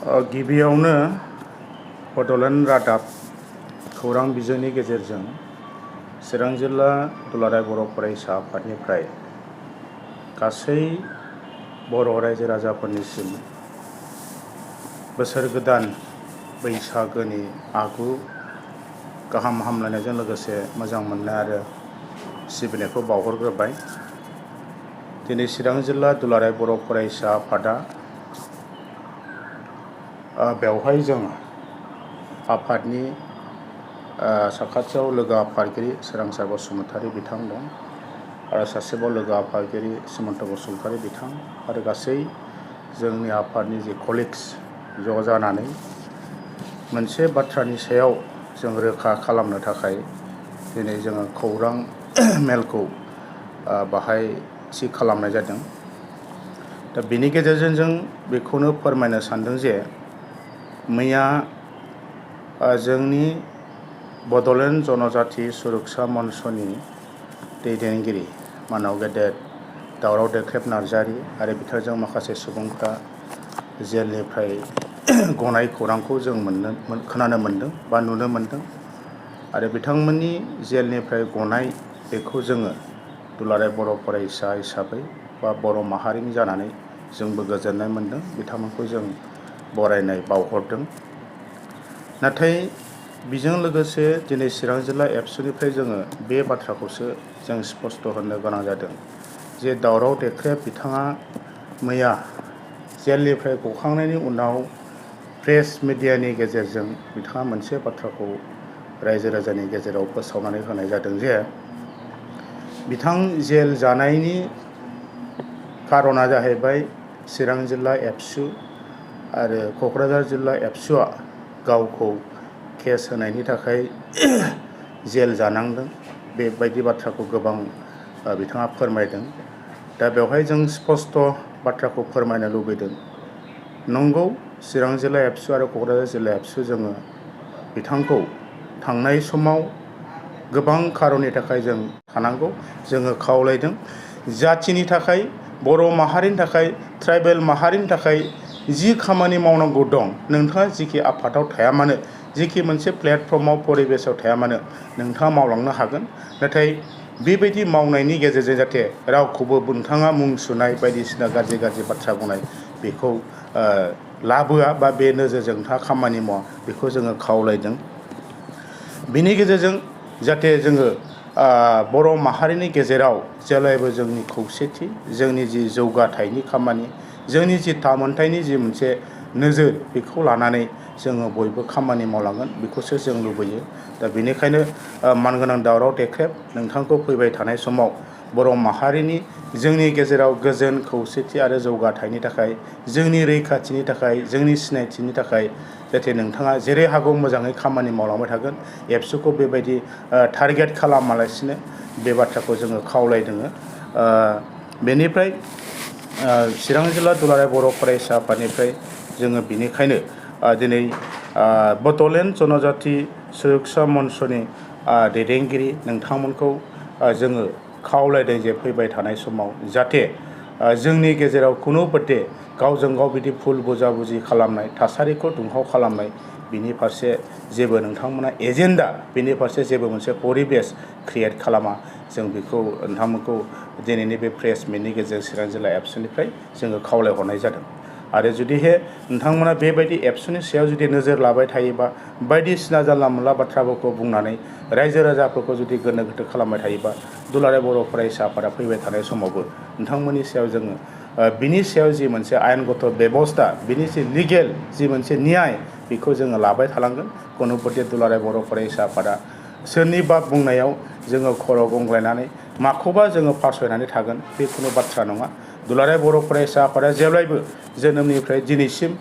गिबियावनो बड'लेण्ड रादाब खौरां बिजोंनि गेजेरजों चिरां जिल्ला दुलाराय बर' फरायसा आफादनिफ्राय गासै बर' रायजो राजाफोरनिसिम बोसोर गोदान बैसागोनि आगु गाहाम हामलायनायजों लोगोसे मोजां मोननाय आरो सिबिनायखौ बावहरग्रोबाय। दिनै चिरां जिल्ला दुलाराय बर' फरायसा आफादा बेवहाय जों आफादनि साखाथियाव लोगो आफादगिरि सोरांसार बसुमतारी बिथां दं आरो सासेबाव लोगो आफादगिरि सुमन्त बसुमतारी बिथां आरो गासै जोंनि आफादनि जे कलिग्स ज' जानानै मोनसे बाथ्रानि सायाव जों रोखा खालामनो थाखाय दिनै जोङो खौरां मेलखौ बाहाय थि खालामनाय जादों। दा बेनि गेजेरजों जों बेखौनो फोरमायनो सानदों जे मैया जोंनि बड'लेण्ड जनजाति सुरक्षा मन्चनि दैदेनगिरि मानाव गेदेर दावराव देख्रेब नार्जारि आरो बिथांजों माखासे सुबुंफ्रा जेलनिफ्राय गनाय खौरांखौ जों खोनानो मोन्दों बा नुनो मोन्दों आरो बिथांमोननि जेलनिफ्राय गनाय बेखौ जोङो दुलाराय बर' फरायसा हिसाबै बा बर' माहारिनि जानानै जोंबो गोजोननाय मोन्दों, बिथांमोनखौ जों बरायनाय बावहरदों। नाथाय बेजों लोगोसे दिनै चिरां जिल्ला एबसुनिफ्राय जोङो बे बाथ्राखौसो जों स्पष्ट होनो गोनां जादों जे दावराव देख्रेब बिथाङा मैया जेलनिफ्राय गखांनायनि उनाव प्रेस मिडियानि गेजेरजों बिथाङा मोनसे बाथ्राखौ रायजो राजानि गेजेराव फोसावनानै होनाय जादों जे बिथां जेल जानायनि खारना जाहैबाय चिरां जिल्ला एबसु आरो क'क्राझार जिल्ला एबसुआ गावखौ केस होनायनि थाखाय जेल जानांदों, बेबायदि बाथ्राखौ गोबां बिथाङा फोरमायदों। दा बेवहाय जों स्पष्ट बाथ्राखौ फोरमायनो लुबैदों, नंगौ चिरां जिल्ला एबसु आरो क'क्राझार जिल्ला एबसु जोङो बिथांखौ थांनाय समाव गोबां खारननि थाखाय जों थानांगौ जोङो खावलायदों। जाथिनि थाखाय, बर' माहारिनि थाखाय, ट्राइबेल माहारिनि थाखाय जि खामानि मावनांगौ दं, नोंथाङा जिखि आफादाव थाया मानो, जिखि मोनसे प्लेटफर्माव परिबेसाव थाया मानो नोंथाङा मावलांनो हागोन। नाथाय बेबायदि मावनायनि गेजेरजों जाहाथे रावखौबो नोंथाङा मुं सुनाय बायदिसिना गाज्रि बाथ्रा बुंनाय बेखौ लाबोआ बा बे नोजोरजों नोंथाङा खामानि मावा, बेखौ जोङो खावलायदों। बिनि गेजेरजों जाहाथे जोङो बर' माहारिनि गेजेराव जेब्लायबो जोंनि खौसेथि, जोंनि जि जौगाथायनि खामानि, जोंनि जि थामोनथायनि जि मोनसे नोजोर बेखौ लानानै जोङो बयबो खामानि मावलांगोन बेखौसो जों लुबैयो। दा बेनिखायनो मानगोनां दावराव देख्रेब नोंथांखौ फैबाय थानाय समाव बर' माहारिनि जोंनि गेजेराव गोजोन खौसेथि आरो जौगाथायनि थाखाय, जोंनि रैखाथिनि थाखाय, जोंनि सिनायथिनि थाखाय जाहाथे नोंथाङा जेरै हागौ मोजाङै खामानि मावलांबाय थागोन, एबसुखौ बेबायदि टारगेट खालामालासिनो बे बाथ्राखौ जोङो खावलायदों। बेनिफ्राय चिरां जिल्ला दुलाराय बर' फरायसा आफादनिफ्राय जोङो बिनिखायनो दिनै बड'लेण्ड जनजाति सुरक्षा मन्चनि दैदेनगिरि नोंथांमोनखौ जोङो खावलायदों जे फैबाय थानाय समाव जाहाथे जोंनि गेजेराव खुनु बादि गावजों गाव बिदि भुल बुजाबुजि खालामनाय, थासारिखौ दुंहाव खालामनाय, बिनि फारसे जेबो नोंथांमोना एजेन्डा, बिनि फारसे जेबो मोनसे परिबेस क्रियेट खालामा, जों बेखौ नोंथांमोनखौ दिनैनि बे प्रेस मिटनि गेजेरजों चिरां जिल्ला एबसुनिफ्राय जोङो खावलायहरनाय जादों। आरो जुदिहे नोंथांमोना बेबायदि एबसुनि सायाव जुदि नोजोर लाबाय थायोबा, बायदिसिना जानला मोनला बाथ्राफोरखौ बुंनानै रायजो राजाफोरखौ जुदि गोनो गोथो खालामबाय थायोबा, दुलाराय बर' फरायसा आफादा फैबाय थानाय समावबो नोंथांमोननि सायाव जोङो बिनि सायाव जि मोनसे आयेनगत बेबस्था, बिनि जि लिगेल जि मोनसे न्याय बेखौ जोङो लाबाय थालांगोन। खुनुपति दुलाराय बर' फरायसा आफादा सोरनिबा बुंनायाव जोङो खर' गंग्लायनानै माखौबा जोङो फासयनानै थागोन बे खुनु बाथ्रा नङा। दुलाराय बर' फरायसा आफादा जेब्लायबो जोनोमनिफ्राय दिनैसिम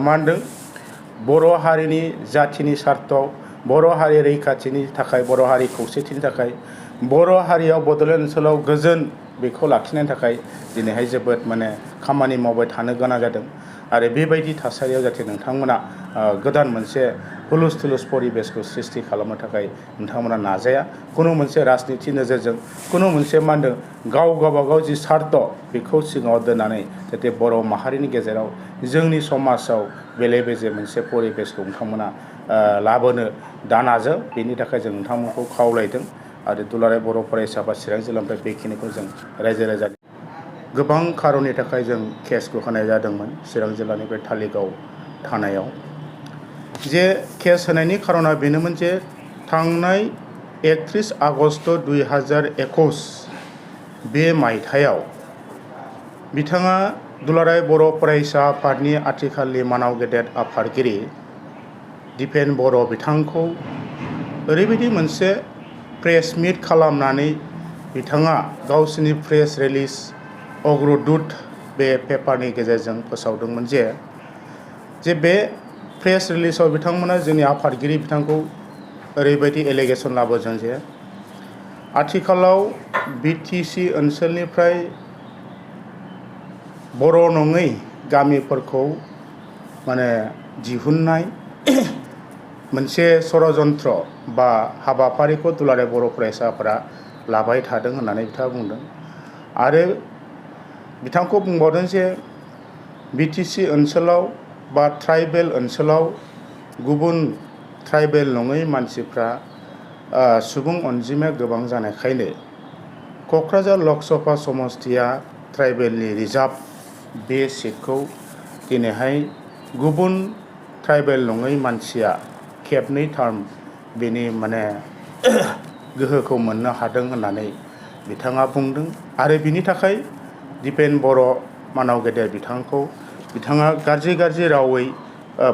मा होनदों, बर' हारिनि जाथिनि सार्थआव, बर' हारि रैखाथिनि थाखाय, बर' हारि खौसेथिनि थाखाय, बर' हारियाव बड'लेण्ड ओनसोलाव गोजोन बेखौ लाखिनायनि थाखाय दिनैहाय जोबोद खामानि मावबाय थानो गोनां जादों। आरो बेबायदि थासारियाव जाहाथे नोंथांमोना गोदान मोनसे हुलुस थुलुस परिबेसखौ सृष्टि खालामनो थाखाय नोंथांमोना नाजाया खुनु मोनसे राजनिथि नोजोरजों खुनु मोनसे मा होनदों गावबागाव जि सार्थ बेखौ सिगाङाव दोननानै जाहाथे बर' माहारिनि गेजेराव जोंनि समाजाव बेले बेजे मोनसे परिबेसखौ नोंथांमोना लाबोनो दानाजों बेनि थाखाय जों नोंथांमोनखौ खावलायदों आरो दुलाराय बर' फरायसा आफाद चिरां जिल्लानिफ्राय बेखिनिखौ जों रायजो राजानि गोबां खारननि थाखाय जों केसखौ होनाय जादोंमोन चिरां जिल्लानिफ्राय धालिगाव थानायाव जे केस होनायनि खारना बेनोमोन जे थांनाय 31 आगस्ट 2021 बे मायथाइयाव बिथाङा दुलाराय बर' फरायसा आफादनि आथिखालनि मानाव गेदेर आफादगिरि दिपेन बर' बिथांखौ ओरैबायदि मोनसे प्रेस मिट खालामनानै बिथाङा गावसिनि प्रेस रिलिज अग्रदूत बे पेपारनि गेजेरजों फोसावदोंमोन जे बे प्रेस रिलिजाव बिथांमोना जोंनि आफादगिरि बिथांखौ ओरैबायदि एलिगेसन लाबोदों जे आथिखालाव बिटिसि ओनसोलनिफ्राय बर' नङै गामिफोरखौ माने दिहुननाय मोनसे षड़यन्त्र बा हाबाफारिखौ दुलाराय बर' फरायसाफोरा लाबाय थादों होननानै बिथाङा बुंदों आरो बिथांखौ बुंबावदों जे बिटिसि ओनसोलाव बा ट्राइबेल ओनसोलाव गुबुन ट्राइबेल नङै मानसिफ्रा सुबुं अनजिमाया गोबां जानायखायनो क'क्राझार लकसभा समस्तिया ट्राइबेलनि रिजार्भ बे सिटखौ दिनैहाय गुबुन ट्राइबेल नङै मानसिया खेबनै टार्म बेनि माने गोहोखौ मोननो हादों होननानै बिथाङा बुंदों आरो बिनि थाखाय दिपेन बर' मानाव गेदेर बिथाङा गाज्रि रावै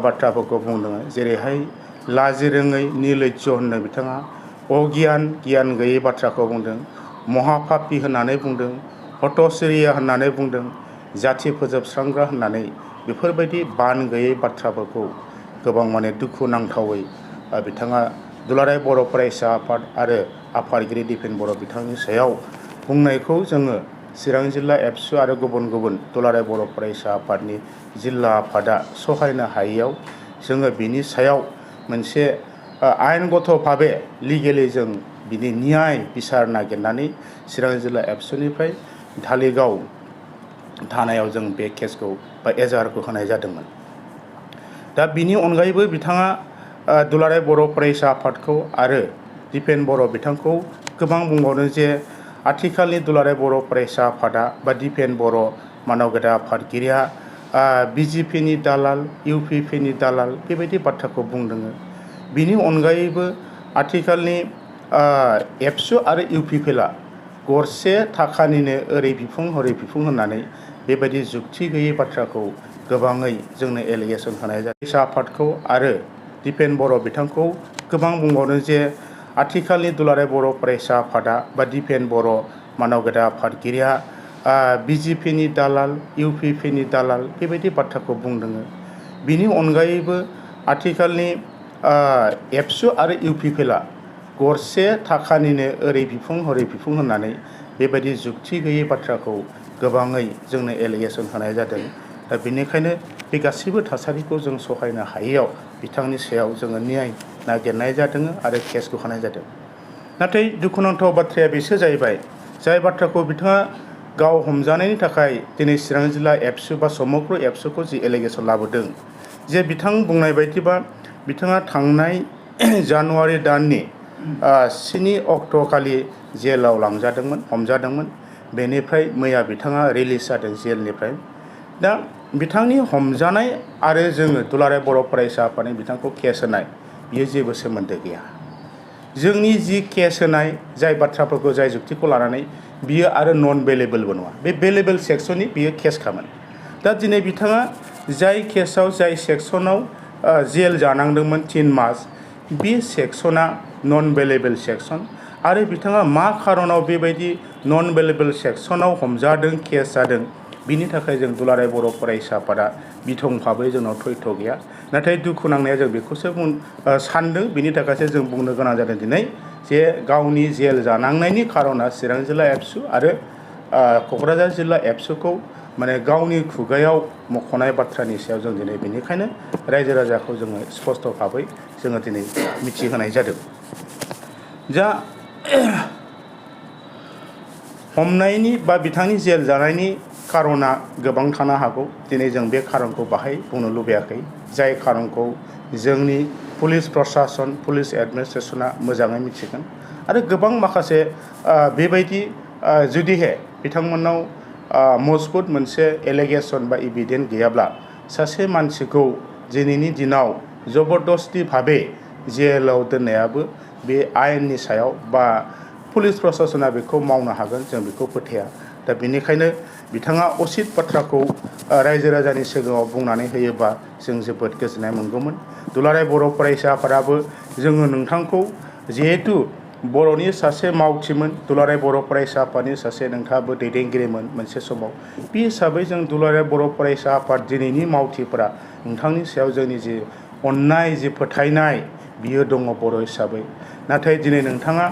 बाथ्राफोरखौ बुंदों जेरैहाय लाजिरोङै निर्लज्ज होननो बिथाङा गियान गैयै बाथ्राखौ बुंदों महापापि होननानै बुंदों हत'सिरिया होननानै बुंदों जाथि फोजोबस्रांग्रा होननानै बेफोरबायदि बान गैयै बाथ्राफोरखौ गोबां माने दुखु नांथावै बिथाङा दुलाराय बर' फरायसा आफाद आरो आफादगिरि दिपेन बर' बिथांनि सायाव बुंनायखौ जोङो चिरां जिल्ला एबसु आरो गुबुन दुलाराय बर' फरायसा आफादनि जिल्ला आफादा सहायनो हायैयाव जोङो बिनि सायाव मोनसे आयेनगत भाबे लिगेलि जों बिनि न्याय बिसार नागिरनानै चिरां जिल्ला एबसुनिफ्राय धालिगाव थानायाव जों बे केसखौ बा एजाहारखौ होनाय जादोंमोन। दा बिनि अनगायैबो बिथाङा दुलाराय बर' फरायसा आफादखौ आरो दिपेन बर' बिथांखौ गोबां बुंबावदों जे आथिखालनि दुलाराय बर' फरायसा आफादा बा दिपेन बर' मानाव गेदेर आफादगिरिया बिजेपिनि दालाल इउपिपिनि दालाल बेबायदि बाथ्राखौ बुंदों। बिनि अनगायैबो आथिखालनि एबसु आरो इउपिपिएलआ गरसे थाखानिनो ओरै बिफुं हरै बिफुं होननानै बेबायदि जुक्ति गैयै बाथ्राखौ गोबाङै जोंनो एलिगेसन होनाय जादों। फरायसा आफादखौ आरो दिपेन बर' बिथांखौ गोबां बुंबावदों जे आथिखालनि दुलाराय बर' फरायसा आफादा बा दिपेन बर' मानाव गेदेर आफादगिरिया बिजेपिनि दालाल इउपिपिनि दालाल बेबायदि बाथ्राखौ बुंदों। बिनि अनगायैबो आथिखालनि एबसु आरो इउपिपिएलआ गरसे थाखानिनो ओरै बिफुं हरै बिफुं होननानै बेबायदि जुक्ति गैयै बाथ्राखौ गोबाङै जोंनो एलिगेसन होनाय जादों। दा बेनिखायनो बे गासैबो थासारिखौ जों सहायनो हायैयाव बिथांनि सायाव जोङो न्याय नागिरनाय जादों आरो केसखौ होनाय जादों। नाथाय दुखुनांथाव बाथ्राया बेसो जाहैबाय जाय बाथ्राखौ बिथाङा गाव हमजानायनि थाखाय दिनै चिरां जिल्ला एबसु बा समग्र एबसुखौ जि एलिगेसन लाबोदों जे बिथां बुंनाय बायदिबा बिथाङा थांनाय जानुवारि दाननि 7 अक्ट'खालि जेलाव हमजादोंमोन बेनिफ्राय मैया बिथाङा रिलिज जादों जेलनिफ्राय। दा बिथांनि हमजानाय आरो जोङो दुलाराय बर' फरायसा आफादनि बिथांखौ केस होनाय बियो जेबो सोमोन्दो गैया। जोंनि जि केस होनाय जाय बाथ्राफोरखौ जाय जुक्तिखौ लानानै बियो आरो नन बेलेबोलबो नङा, बे बेलेबोल सेक्सननि बियो केसखामोन। दा दिनै बिथाङा जाय केसाव जाय सेक्सनाव जेल जानांदोंमोन 3 मास बे सेक्सना नन बेलेबोल सेक्सन आरो बिथाङा मा खारनाव बेबायदि नन बेलेबोल सेक्सनाव हमजादों केस जादों बिनि थाखाय जों दुलाराय बर' फरायसा आफादा बिथं भाबै जोंनाव थयथ' गैया। नाथाय दुखु नांनाया जों बेखौसो सानदों, बिनि थाखायसो जों बुंनो गोनां जादों दिनै जे गावनि जेल जानांनायनि खारना चिरां जिल्ला एबसु आरो क'क्राझार जिल्ला एबसुखौ माने गावनि खुगायाव मख'नाय बाथ्रानि सायाव जों दिनै बेनिखायनो रायजो राजाखौ जोङो स्पष्ट भाबै जोङो दिनै मिथिहोनाय जादों। जा हमनायनि बा बिथांनि जेल जानायनि खार'ना गोबां थानो हागौ। दिनै जों बे खारनखौ बाहाय बुंनो लुबैयाखै। जाय खारनखौ जोंनि पुलिस प्रसासन, पुलिस एडमिनिस्ट्रेसना मोजाङै मिथिगोन। आरो गोबां माखासे बेबायदि जुदिहे बिथांमोननाव मजबुत मोनसे एलिगेसन बा इभिडेन्स गैयाब्ला सासे मानसिखौ दिनैनि दिनाव जबरदस्ति भाबे जेलाव दोननायाबो बे आयेननि सायाव बा पुलिस प्रसासना बेखौ मावनो हागोन, जों बेखौ फोथाया। दा बेनिखायनो बिथाङा असित बाथ्राखौ रायजो राजानि सिगाङाव बुंनानै होयोबा जों जोबोद गोजोननाय मोनगौमोन। दुलाराय बर' फरायसा आफादाबो जोङो नोंथांखौ जिहेथु बर'नि सासे मावथिमोन, दुलाराय बर' फरायसा आफादनि सासे नोंथाङाबो दैदेनगिरिमोन मोनसे समाव। बे हिसाबै जों दुलाराय बर' फरायसा आफाद दिनैनि मावथिफोरा नोंथांनि सायाव जोंनि जि अननाय, जि फोथायनाय बियो दङ बर' हिसाबै। नाथाय दिनै नोंथाङा